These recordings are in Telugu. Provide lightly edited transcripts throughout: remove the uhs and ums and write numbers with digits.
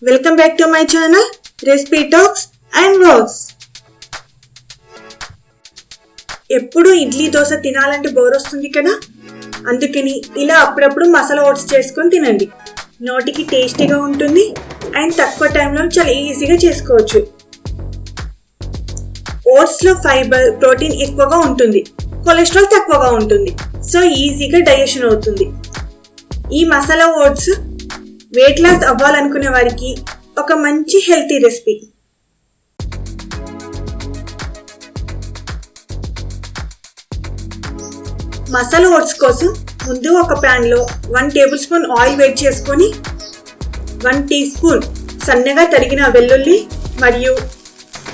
Welcome back to my channel recipe talks and vlogs. ఎప్పుడు ఇడ్లీ దోశ తినాలంటే బోర్ వస్తుంది కదా, అందుకని ఇలా అప్పుడప్పుడు మసాలా ఓట్స్ చేసుకొని తినండి. నోటికి టేస్టీగా ఉంటుంది అండ్ తక్కువ టైంలో చాలా ఈజీగా చేసుకోవచ్చు. ఓట్స్లో ఫైబర్, ప్రోటీన్ ఎక్కువగా ఉంటుంది, కొలెస్ట్రాల్ తక్కువగా ఉంటుంది, సో ఈజీగా డైజెషన్ అవుతుంది. ఈ మసాలా ఓట్స్ వెయిట్ లాస్ అవ్వాలనుకునే వారికి ఒక మంచి హెల్తీ రెసిపీ. మసాలా ఓట్స్ కోసం ముందు ఒక ప్యాన్లో 1 టేబుల్ స్పూన్ ఆయిల్ వేడి చేసుకొని 1 టీ స్పూన్ సన్నగా తరిగిన వెల్లుల్లి మరియు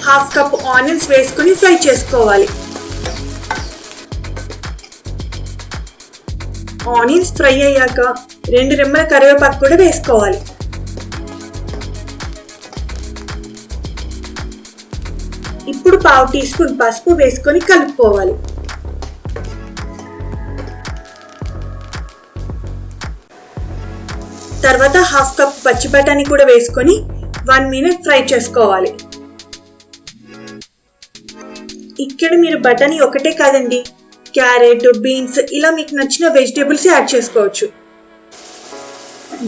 1/2 కప్ ఆనియన్స్ వేసుకొని ఫ్రై చేసుకోవాలి. ఆనియన్స్ ఫ్రై అయ్యాక 2 రెమ్మల కరివేపాకు కూడా వేసుకోవాలి. ఇప్పుడు 1/2 టీ స్పూన్ పసుపు వేసుకొని కలుపుకోవాలి. తర్వాత 1/2 కప్ పచ్చి బఠానీ కూడా వేసుకొని 1 మినిట్ ఫ్రై చేసుకోవాలి. ఇక్కడ మీరు బఠానీ ఒకటే కాదండి, క్యారెట్, బీన్స్ ఇలా మీకు నచ్చిన వెజిటేబుల్స్ యాడ్ చేసుకోవచ్చు.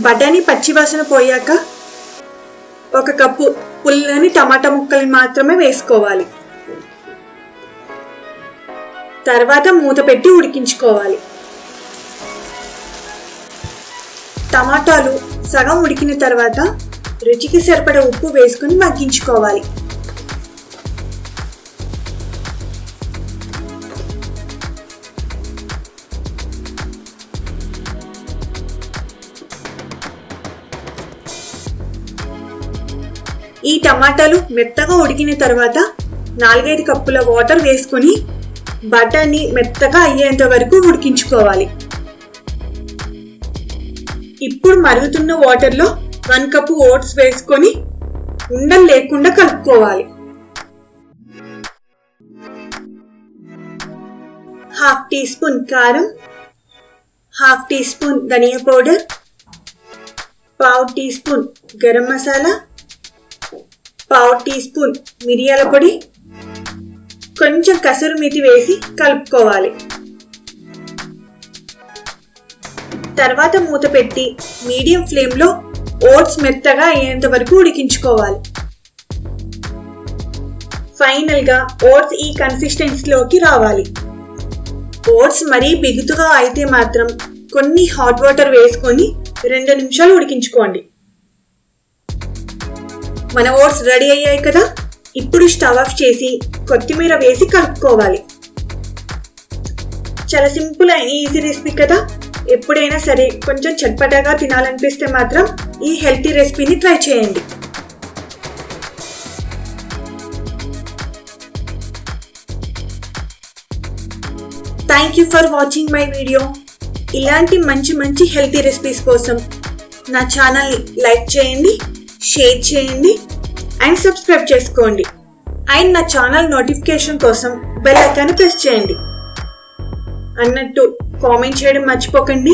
బఠానీ పచ్చి వాసన పోయాక 1 కప్పు పుల్లని టమాటా ముక్కల్ని మాత్రమే వేసుకోవాలి. తర్వాత మూత పెట్టి ఉడికించుకోవాలి. టమాటాలు సగం ఉడికిన తర్వాత రుచికి సరిపడా ఉప్పు వేసుకొని మగ్గించుకోవాలి. ఈ టమాటాలు మెత్తగా ఉడికిన తర్వాత 4-5 కప్పుల వాటర్ వేసుకొని బఠానీ మెత్తగా అయ్యేంత వరకు ఉడికించుకోవాలి. ఇప్పుడు మరుగుతున్న వాటర్లో 1 కప్పు ఓట్స్ వేసుకొని ఉండలు లేకుండా కలుపుకోవాలి. 1/2 టీ స్పూన్ కారం, 1/2 టీ స్పూన్ ధనియా powder, 1/2 teaspoon garam masala, 1/2 teaspoon మిరియాల పొడి, కొంచెం కసూరి మేతి వేసి కలుపుకోవాలి. తర్వాత మూత పెట్టి మీడియం ఫ్లేమ్లో ఓట్స్ మెత్తగా అయ్యేంత వరకు ఉడికించుకోవాలి. ఫైనల్గా ఓట్స్ ఈ కన్సిస్టెన్సీలోకి రావాలి. ఓట్స్ మరీ బిగుతుగా అయితే మాత్రం కొన్ని హాట్ వాటర్ వేసుకొని 2 నిమిషాలు ఉడికించుకోండి. మన ఓట్స్ రెడీ అయ్యాయి కదా, ఇప్పుడు స్టవ్ ఆఫ్ చేసి కొత్తిమీర వేసి కలుపుకోవాలి. చాలా సింపుల్ అండ్ ఈజీ రెసిపీ కదా. ఎప్పుడైనా సరే కొంచెం చట్పటాగా తినాలనిపిస్తే మాత్రం ఈ హెల్తీ రెసిపీని ట్రై చేయండి. Thank you for watching my video. ఇలాంటి మంచి హెల్తీ రెసిపీస్ కోసం నా ఛానల్ని లైక్ చేయండి, షేర్ చేయండి అండ్ సబ్స్క్రైబ్ చేసుకోండి. అండ్ నా ఛానల్ నోటిఫికేషన్ కోసం బెల్ ఐకాన్ ప్రెస్ చేయండి. అన్నట్టు కామెంట్ చేయడం మర్చిపోకండి.